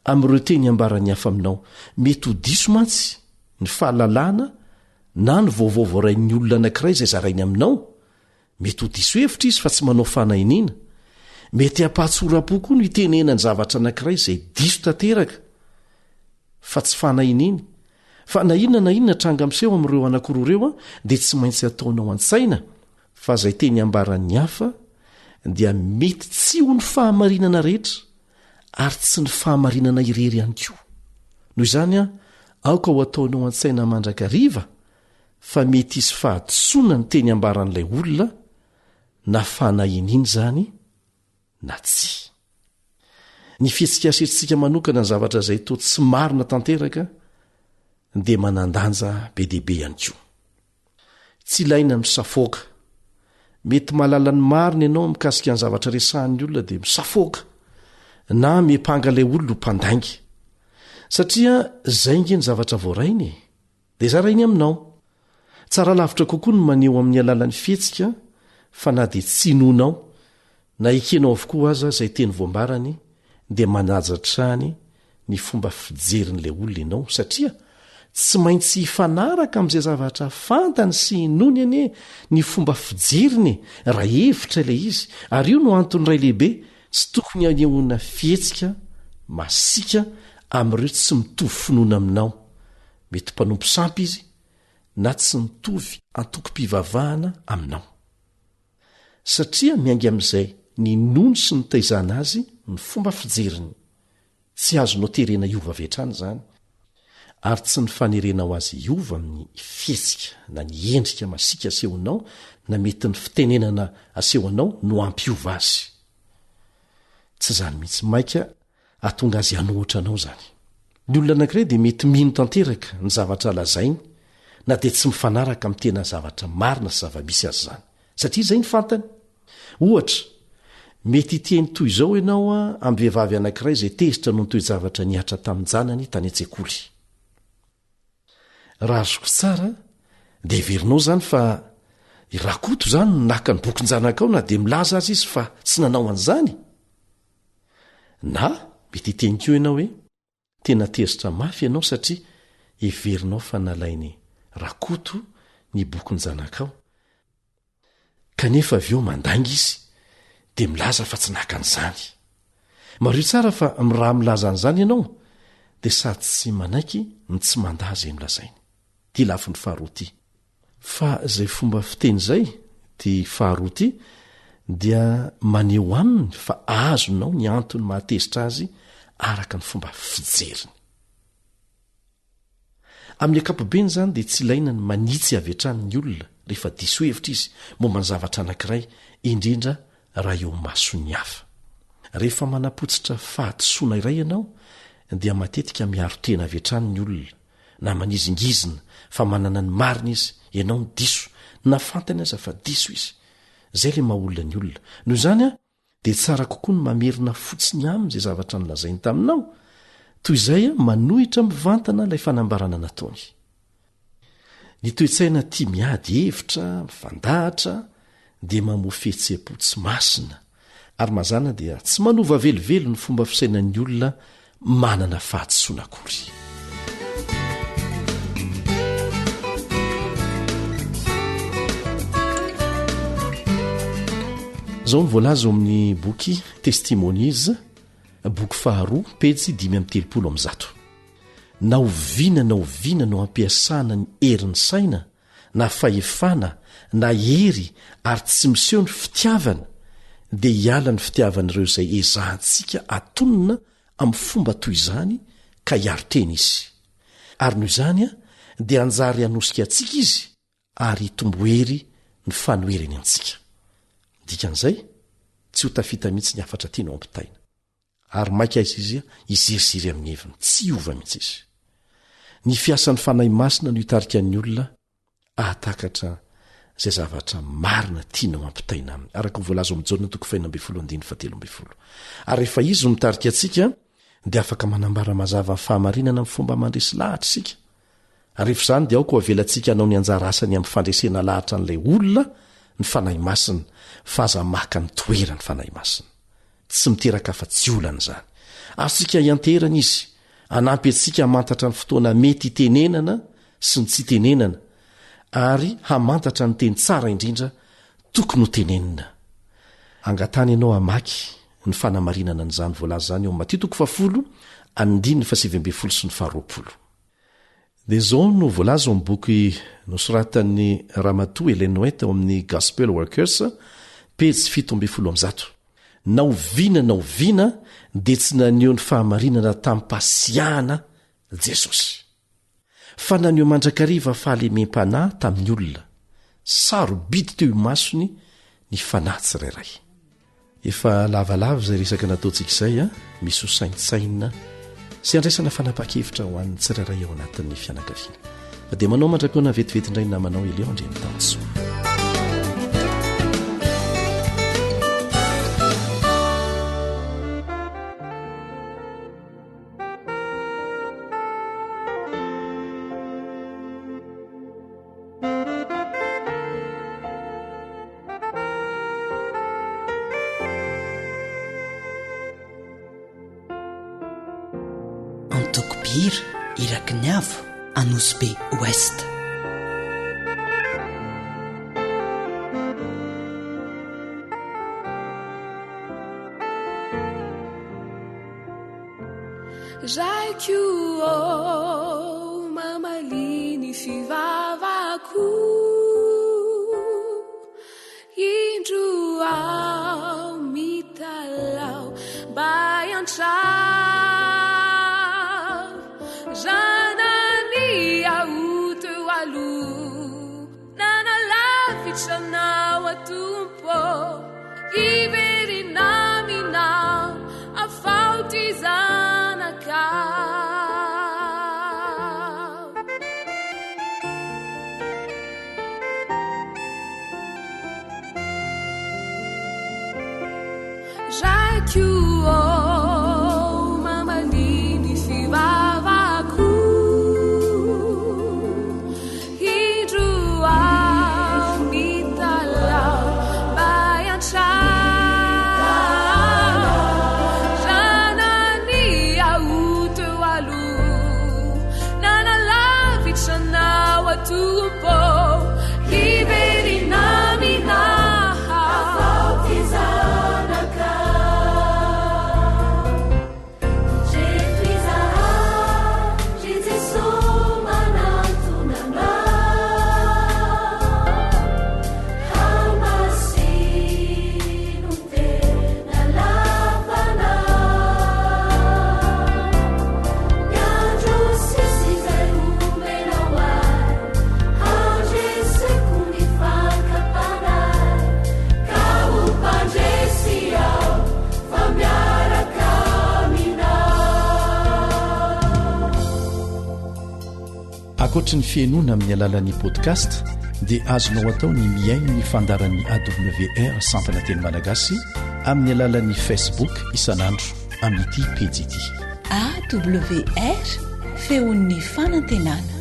amin'ireo teny ambarany hafa aminao. Mety ho diso mantsy ny fahalalana na ny vaovao voarain'ny olona anankiray izay zarainy aminao. Mety ho diso hevitra izy fa tsy manao fanahiniana. Mety hampahatsora-po koa no itenena ny zavatra anankiray izay diso tanteraka fa tsy fanahiniana. Fa na inona tranga miseho amin'ireo anankiroa ireo dia tsy maintsy ataonao an-tsaina fa izay teny ambaran'ny hafa dia mety tsy ho ny fahamarinana rehetra ary tsy ny fahamarinana irery ihany koa. Noho izany aoka ho ataonao an-tsaina mandrakariva fa mety isy fahatsoana ny teny ambaran'ilay olona na fanahiniana izany na tsy. Ny fihetsika asetritsika manokana ny zavatra izay toa tsy marina tanteraka dia manandanja be dehibe ihany koa. Tsy ilaina misafoaka. Mety mahalala ny marina ianao mikasika ny zavatra resahan'ny olona dia misafoaka na mipanga ilay olona ho mpandainga, satria zaingy ny zavatra voarainy dia zarainy aminao. Tsara lavitra kokoa no maneho amin'ny alalan'ny fihetsika fa na dia tsy inonao na ekenao avokoa aza izay teny voambarany dia manajatrany ny fomba fijerin'ilay olona ianao, satria tsy maintsy hifanaraka amin'izay zavatra fantany sy inony anie ny fomba fijeriny raha hevitra ilay izy. Ary io no antony ray lehibe tsy tokony anehoana fihetsika masika amin'ireo tsy mitovy finoana aminao. Mety mpanompo sampy izy na tsy mitovy antokom-pivavahana aminao, satria miainga amin'izay ny nono sy ny taizana azy ny fomba fijeriny. Tsy azonao terena iova avetrany izany, ary tsy ny fanerenao azy iova amin'ny fihetsika na ny endrika masika asehonao na mety ny fitenenana asehonao no ampiova azy. Tsy izany mihitsy maika atonga azy hanohitra anao izany. ny olona anankiray dia mety mino tanteraka ny zavatra lazainy na dia tsy mifanaraka amin'ny tena zavatra marina sy zava-misy azy zany satria izay ny fantany ohatra mety hiteny toy izao ianao a amin'ny vehivavy anankiray izay tezitra no nytoy zavatra niatra tamin'ny janany tany an-tsekoly raha azoko tsara dia heverinao zany fa irakoto zany naka ny bokin-janakao na dia milaza azy izy fa tsy nanao an'izany na mety hiteny koa ianao hoe tena tezitra mafy ianao satria heverinao fa nalainy rakoto ny boky-ny zanakao kanefa avy eo mandangy izy dia milaza fa tsy naka an'izany mario tsara fa miraha milaza an'izany ianao dia sady tsy manaiky ny tsy manda zay milazainy ty lafi ny faharoaty fa izay fomba fiteny izay ty faharoaty dia maneo aminy fa azonao ny antony mahatezitra azy araka ny fomba fijeriny amin'ny ankapobeny zany dia tsy ilaina ny manitsy avy hatrany olona rehefa diso hevitra izy momba ny zavatra anankiray indrindra raha eo masony hafa rehefa manapotsitra fahadisoana iray ianao dia matetika miaro tena avy hatrany ny olona na manizingizina fa manana ny marina izy ianao ny diso na fantany aza fa diso izy zay le mahaolona ny olona noho izany a dia tsara kokoa ny mamerina fotsiny amin'izay zavatra nylazainy taminao toy izay a manohitra mivantana ilay fanambarana nataony ny toetsaina tia miady hevitra mifandahatra dia mamofetse-po tsy masina ary mazana dia tsy manova velivelo ny fomba fisainan'ny olona manana fahadisoana akory zao ny voalaza ao amin'ny boky testimonies boky faharoa pejy 530 na oviana no ampiasana ny herin'ny saina na fahefana na hery ary tsy miseho ny fitiavana dia hiala ny fitiavan'ireo izay ezahantsika atonona amin'ny fomba toy izany ka hiaritena izy ary noho izany a dia anjary hanosika antsika izy ary tombohery ny fanoheriny antsika dikan'izay tsy ho tafita mihitsy ny afatra tianao ampitaina ary maika aiza izy iziriziry amin'ny heviny tsy ova mihitsy izy ny fiasan'ny fanahy masina no hitarika ny olona ahatakatra zay zavatra marina tianao ampitaina aminy araka voalaza amin'jaona toko 2 ary rehefa izy no mitarika antsika dia afaka manambara mazava ny fahamarinana amin'ny fomba mandresy lahatra isika ary rehefa izany dia aoka ho avelantsika hanao ny anjara asany amin'ny fandresena lahatra n'ilay olona ny fanahy masina fa aza maka ny toera ny fanahy masina tsy miteraka fa tsy olana izany azontsika hianterana izy anampy antsika hamantatra ny fotoana mety hitenenana sy ny tsy tenenana ary hamantatra ny teny tsara indrindra tokony ho tenenina angatany ianao hamaky ny fanamarinana n'izany voalaza zany eo Matteo 10:7 sy ny 12 dia zao no voalaza ao amin'ny boky nosoratan'ny Ramatoa Ellen White ao amin'ny Gospel Workers pejy 7 na oviana dia tsy naneho ny fahamarinana tampasiahana Jesosy fa naneho mandrakariva fahalemem-panahy tamin'ny olona sarobidy teo imasony ny fanahy tsirairay efa lavalava izay resaka nataontsika izay a misy ho saintsaina sy andraisana fanapa-kevitra ho an'ny tsirairay ao anatin'ny fianakaviana fa dia manao mandra-piona vetivety indray ny namanao eleo andreny tansoa Antokobira iraky ny avo Anosy Be Ouest. Raiko mamaliny fivavako indro ao mitalao bayantra zanany aoto alo nanalafitrannao atompo iverinamina afauty zanaka ankoatra ny fiainoana amin'ny alalan'ni podcast dia azonao atao ny miaino ny fandaran'ny awr sampana teny malagasy amin'ny alalan'ni facebook isan'andro amin'ity pejy ity awr feon'ny fanantenana.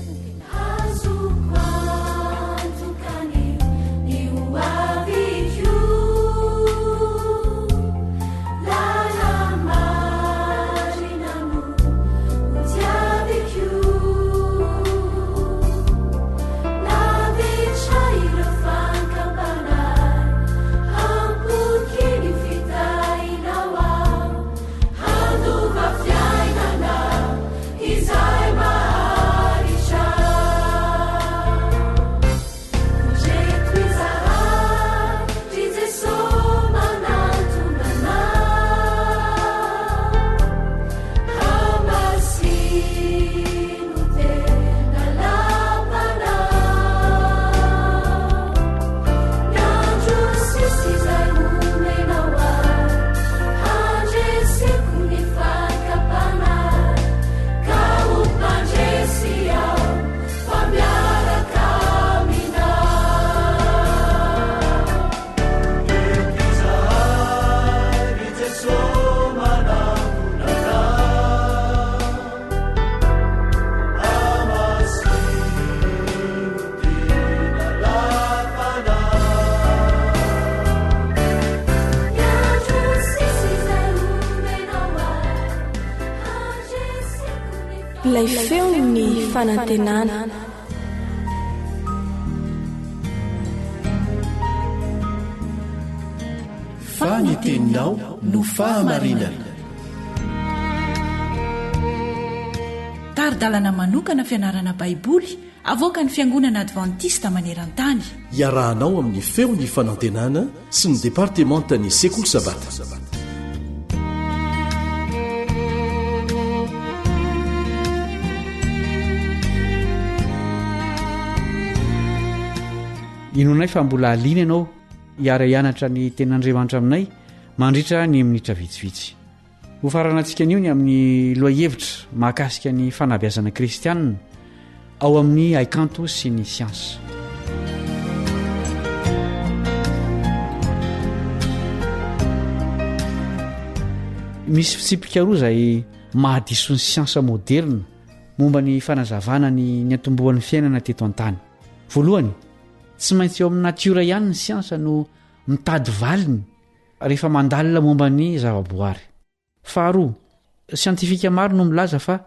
Ilay feon'ny fanantenana. Faniteninao no fahamarinana. Taridalana manokana fianarana baiboly avoaka ny Fiangonana Adventista maneran-tany. Iarahanao amin'ny feon'ny fanantenana sy ny departementan'ny sekoly sabata. Inonay fa mbola aliana ianao hiara-hianatra ny ten'Andriamanitra aminay mandritra ny minitra vitsivitsy. Ho faranantsika anio ny amin'ny loahevitra mahakasika ny fanabeazana kristianina ao amin'ny haikanto sy ny siansa. Misy fitsipika roa izay mahadiso ny siansa moderna momba ny fanazavana ny atombohan'ny fiainana teto an-tany. Voalohany, tsy maintsy eo amin'ny natiora ihany ny siansa no mitady valiny rehefa mandalina momba ny zavaboary. Faharoa, siantifika maro no milaza fa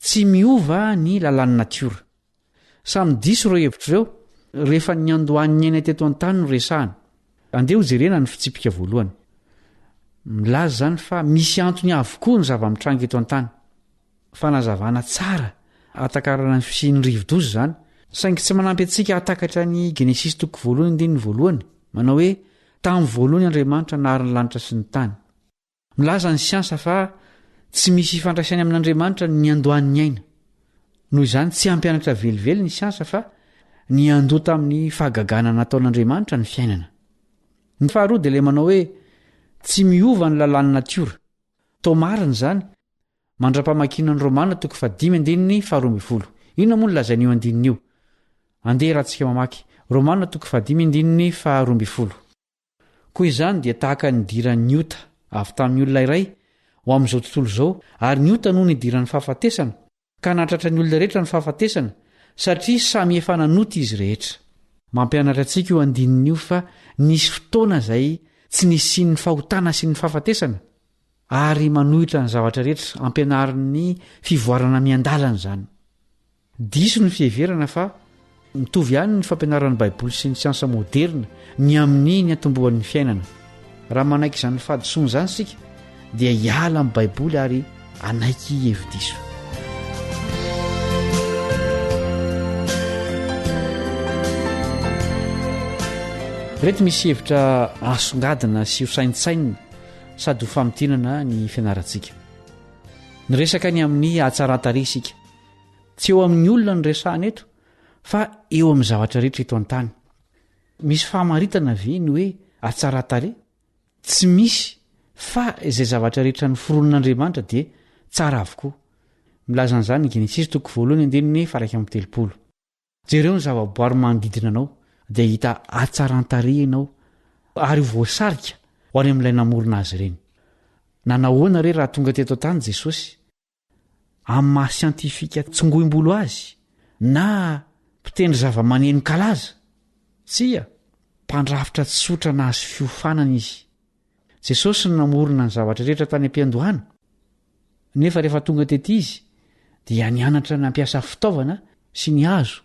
tsy miova ny lalan'ny natiora. Samy diso ireo hevitra ireo rehefa ny andohan'ny aina teto an-tany no resahana. Andeha ho jerena ny fitsipika voalohany. Milaza zany fa misy antony avokoa ny zava-mitranga eto an-tany. Fanazavana tsara atakarana ny fisian'ny rivo-doza zany. Saingy tsy manampy antsika atakatra ny Genesis toko voalohany dia ny voalohany, manao hoe tamin'ny voalohany Andriamanitra nahary ny lanitra sy ny tany. Milaza ny siansa fa tsy misy ifandraisany amin'Andriamanitra ny andohan'ny aina. Noho izany tsy hampianatra velively ny siansa fa ny andoha tamin'ny fahagagana nataon'Andriamanitra ny fiainana. Ny faharoa dia ilay manao hoe tsy miova ny lalan'ny natiora. Tomariny zany mandra-pamakiana ny Romana toko 5:12. Inona moa ny lazain'io andininy io? Andeha rahantsika mamaky Romana toko 5:12. Koa izany dia tahaka ny diran'ny Niota avy tamin'ny olona iray ho amin'izao tontolo izao, ary Niota noho ny diran'ny fahafatesana ka natratra ny olona rehetra ny fahafatesana satria samy efa nanoty izy rehetra. Mampianatra antsika io andininy io fa nisy fotoana izay tsy nisy ny fahotana sy ny fahafatesana ary manohitra ny zavatra rehetra ampianarin'ny fivoarana miandalana izany. Diso ny fiheverana fa mitovy ihany ny fampianaran'ny baiboly sy ny siansa moderna ny amin'ny ny atombohan'ny fiainana. Raha manaiky izany fahadisoana izany sika dia hiala amin'ny baiboly ary anaiky hevi-diso. Reto misy hevitra asongadina sy ho saintsainina sady ho famitinana ny fianarantsika. Ny resaka ny amin'ny ahatsarantare isika. Tsy eo amin'ny olona ny resahana eto fa eo amin'ny zavatra rehetra eto an-tany. Misy fahamaritana ve ny hoe ahatsarantare? Tsy misy fa izay zavatra rehetra ny foronon'Andriamanitra dia tsara avokoa. milazan'izany ny genesisy toko voalohany andininy faraika amin'ny telopolo. Jereo ny zava-boary manodidina anao dia hita atsaran-tare ianao ary voasarika ho any amin'ilay namorona azy ireny. Nanahoana re raha tonga teto tany Jesosy? Amin'ny maha siantifika tsongoim-bolo azy na mpitendry zava-maneno kalaza? Tsia, mpandrafitra tsotra na azy fiofanana izy. Jesosy no namorona ny zavatra rehetra tany am-piandohana. Nefa rehefa tonga tety izy dia nianatra nampiasa fitaovana sy ny hazo.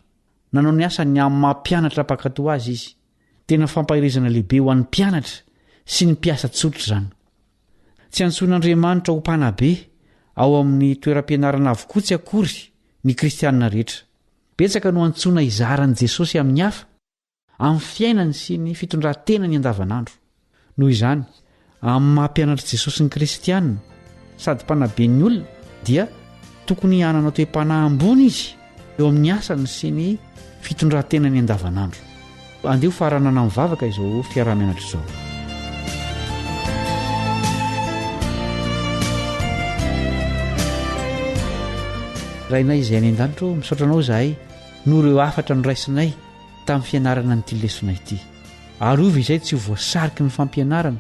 Nanao ny asa ny amin'ny mampianatra mpakato azy izy. Tena fampahirizana lehibe ho an'ny mpianatra sy ny mpiasa tsotra izany. Tsy antsoin'Andriamanitra ho mpanabe ao amin'ny toeram-pianarana avokoa tsy akory ny kristianina rehetra. Betsaka no antsoina izaran'i Jesosy amin'ny hafa amin'ny fiainany sy ny fitondran-tenany andavanandro. Noho izany, amin'ny mampianatra Jesosy ny kristianina sady mpanabe ny olona dia tokony hanana toe-panahy ambony izy eo amin'ny asany sy ny fitondran-tenany andavanandro. Andeho faranana mivavaka izao fiarah-mianatra izao. Rainay izay any an-danitro misaotra anao izahay noho ireo afatra noraisinay tamin'ny fianarana nyity lesona ity. Arovy izay tsy ho voasariky ny fampianarana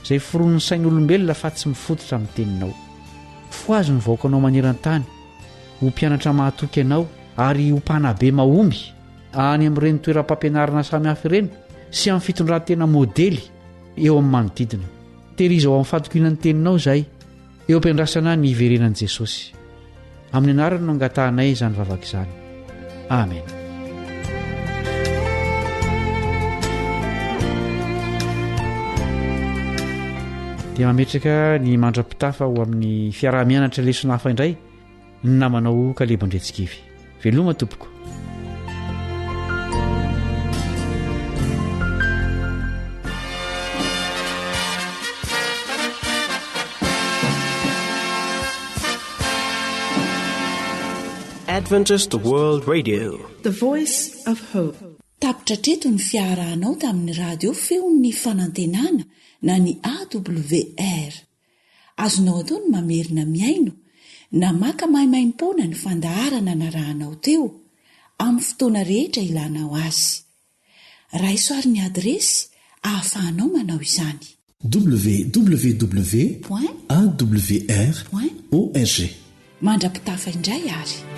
izay foron'ny sain'olombelona fa tsy mifototra amin'ny teninao. Fo azo ny vaokanao maneran-tany ho mpianatra mahatoky ianao ary ho mpanabe mahomby any amin'ireny toeram-pampianarana samihafa ireny sy amin'ny fitondran-tena modely eo amin'ny manodidina. Tehiriza ao amin'ny fatokianany teninao izahay eo ampiandrasana ny iverenan'i Jesosy. Amin'ny anarany no angatahanay izany vavaka izany. Amen. Dia mametraka ny mandra-pitafa ho amin'ny fiarah-mianatra lesona hafa indray ny namanao Kalebo Andretsikivy. Veloma tompoko. Adventist World Radio, The Voice of Hope. Tapitra treto ny fiarahanao tamin'ny radio feon'ny fanantenana na ny AWR. Azonao atao ny mamerina miaino na maka mahimaimpona ny fandaharana narahanao teo amin'ny fotoana rehetra ilanao azy. Raisoaryn'ny adresy ahafahanao manao izany. www.awr.org. Mandrapitafa indray ary.